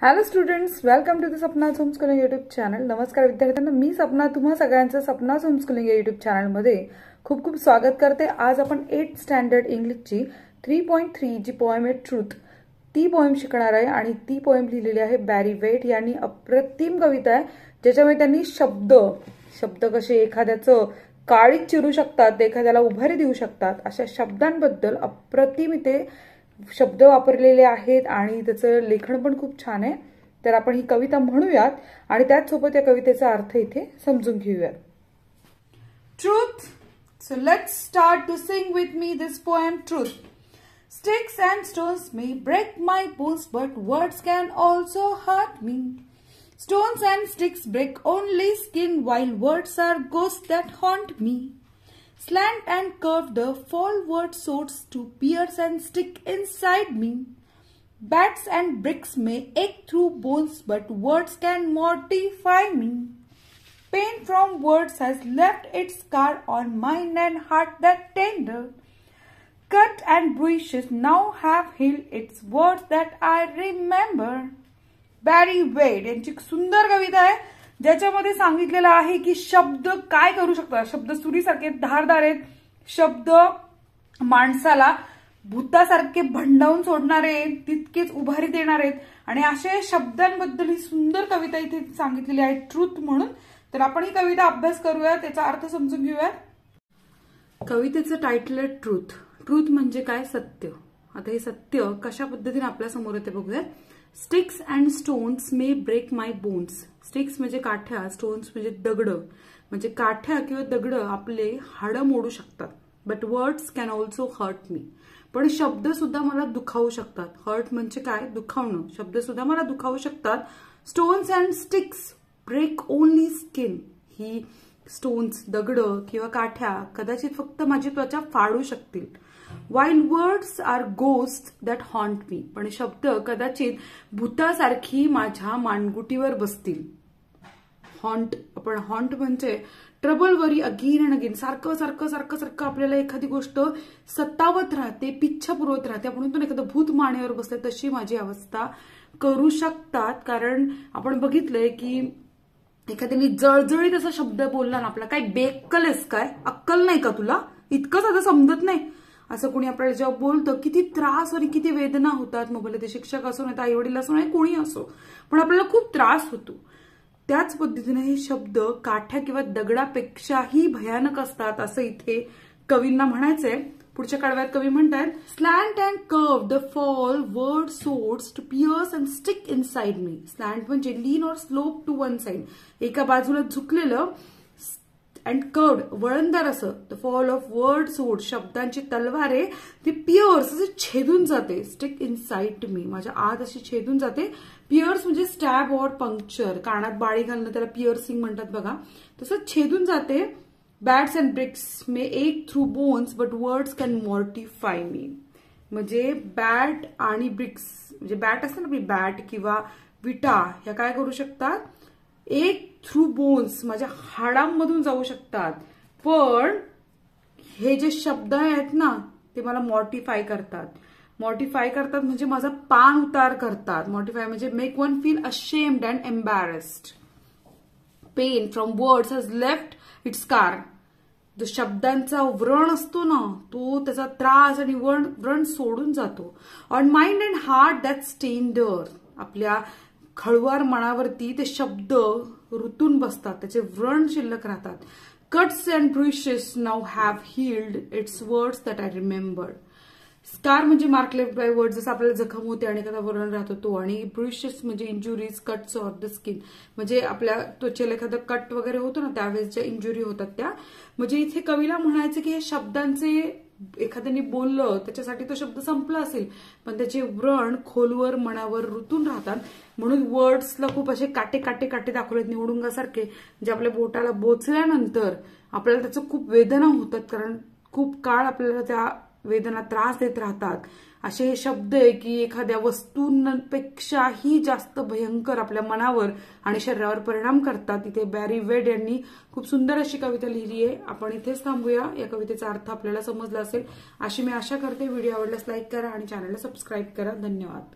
Hello students, welcome to the Sapna homeschooling YouTube channel. नमस्कार विद्यार्थ्यांना, मी सपना तुम्हा सगळ्यांचं सपना होमस्कूलिंग या यूट्यूब चॅनलमध्ये खूप खूप स्वागत करते। आज आपण 8th स्टँडर्ड इंग्लिशची 3.3 जी पोएम आहे ट्रूथ, ती पोएम शिकणार आहे आणि ती पोएम लिहिलेली आहे बॅरी वेट यांनी। अप्रतिम कविता आहे ज्याच्यामध्ये त्यांनी शब्द कसे एखाद्याचं काळीच चिरू शकतात, एखाद्याला उभारी देऊ शकतात, अशा शब्दांबद्दल अप्रतिम इथे शब्द वापरलेले आहेत आणि त्याचं लेखन पण खूप छान आहे। तर आपण ही कविता म्हणूयात आणि त्याच सोबत या कवितेचा अर्थ इथे समजून घेऊयात। Truth. So let's start to sing with me this poem Truth. Sticks and stones may break my bones, but words can also hurt me. Stones and sticks break only skin, while words are ghosts that haunt me. Slant and curved the forward swords to pierce and stick inside me. Bats and bricks may ache through bones, but words can mortify me. Pain from words has left its scar on mind and heart that tender. Cut and bruises now have healed its words that I remember. Barrie Wade यांची सुंदर कविता आहे ज्याच्यामध्ये सांगितलेलं आहे की शब्द काय करू शकतात। शब्द सुरीसारखे धारदार आहेत, शब्द माणसाला भूतासारखे भंडावून सोडणारे आहेत, तितकेच उभारी देणार आहेत आणि अशा शब्दांबद्दल ही सुंदर कविता इथे सांगितलेली आहे ट्रूथ म्हणून। तर आपण ही कविता अभ्यास करूया, त्याचा अर्थ समजून घेऊया। कवितेचं टायटल आहे ट्रूथ। ट्रूथ म्हणजे काय? सत्य। आता हे सत्य कशा पद्धतीने आपल्या समोर येते बघूया। Sticks and stones may break my bones. Sticks म्हणजे काठ्या, स्टोन्स म्हणजे दगड, म्हणजे काठ्या किंवा दगड आपले हाडं मोडू शकतात। But words can also hurt me. पण शब्द सुद्धा मला दुखावू शकतात। हर्ट म्हणजे काय? दुखावणं। शब्द सुद्धा मला दुखावू शकतात। Stones and sticks break only skin. ही स्टोन्स, दगड किंवा काठ्या कदाचित फक्त माझी त्वचा फाडू शकतील। While words are ghosts that haunt me. पण शब्द कदाचित भूतासारखी माझ्या मानगुटीवर बसतील। हॉन्ट, आपण हॉन्ट म्हणजे trouble worry again and again, सारखं सारखं सारखं सारखं आपल्याला एखादी गोष्ट सतावत राहते, पिच्छा पुरवत राहते, आपण म्हणतो एखादं भूत मानेवर बसले तशी माझी अवस्था करू शकतात। कारण आपण बघितलंय की एखाद्याने जळजळीत असा शब्द बोलला ना, आपला काय बेक्कलेस, काय अक्कल नाही का तुला, इतकंच आता समजत नाही, असं कोणी आपल्याला जेव्हा बोलतं किती त्रास आणि किती वेदना होतात। मग भले ते शिक्षक असो नाही, आई वडील असो नाही, कोणी असो, पण आपल्याला खूप त्रास होतो। त्याच पद्धतीने हे शब्द काठ्या किंवा दगडापेक्षाही भयानक असतात असं इथे कवींना म्हणायचंय। पुढच्या कडव्यात कवी म्हणतात, slant and curve the fall word swords to pierce and stick inside me. Slant म्हणजे लीन और स्लोप टू वन साइड, एका बाजूला झुकलेलं, अँड कर्व्ड वळणदार असं, the fall of word sword शब्दांची तलवार ती पियर्स असे छेदून जाते, स्टिक इनसाइड मी माझ्या आत अशी छेदून जाते। पियर्स म्हणजे स्टॅब और पंक्चर, कानात बाळी घालणं त्याला पियर्सिंग म्हणतात बघा, तसं छेदून जाते। बॅट्स अँड ब्रिक्स मे एक through bones but words can mortify me. म्हणजे बॅट आणि ब्रिक्स म्हणजे बॅट असते ना आपली, बॅट किंवा विटा ह्या काय करू शकतात? एक थ्रू बोन्स माझ्या हाडांमधून जाऊ शकतात, पण हे जे शब्द आहेत ना ते मला मॉर्टिफाय करतात। मॉर्टिफाय करतात म्हणजे माझा पान उतार करतात। मॉर्टिफाय म्हणजे make one feel ashamed and embarrassed. Pain from words has left its scar. जो शब्दांचा व्रण असतो ना, तो त्याचा त्रास आणि व्रण सोडून जातो। On mind and heart that's tender, आपल्या खळवार मनावरती ते शब्द रुतून बसतात, त्याचे व्रण शिल्लक राहतात। Cuts and bruises now have healed its words that I remembered. Scar म्हणजे मार्क लेफ्ट बाय वर्ड, जसं आपल्याला जखम होते आणि एखादा व्रण राहतो तो, आणि ब्रुशेस म्हणजे injuries, cuts or the skin म्हणजे आपल्या त्वचेला एखादा कट वगैरे होतो ना त्यावेळेस ज्या इंजुरी होतात त्या। म्हणजे इथे कवीला म्हणायचं की हे शब्दांचे एखाद्याने बोललं त्याच्यासाठी तो शब्द संपला असेल, पण त्याचे व्रण खोलवर मनावर रुतून राहतात। म्हणून वर्ड्सला खूप असे काटे काटे काटे दाखवलेत निवडुंगासारखे, जे आपल्या बोटाला बोचल्यानंतर आपल्याला त्याचं खूप वेदना होतात, कारण खूप काळ आपल्याला त्या वेदना त्रास देत राहतात। असे हे शब्द आहे की एखाद्या वस्तूंपेक्षाही जास्त भयंकर आपल्या मनावर आणि शरीरावर परिणाम करतात। इथे बॅरी वेट यांनी खूप सुंदर अशी कविता लिहिली आहे। आपण इथेच थांबूया। या कवितेचा अर्थ आपल्याला समजला असेल अशी मी आशा करते। व्हिडिओ आवडल्यास लाईक करा आणि चॅनलला सबस्क्राईब करा। धन्यवाद।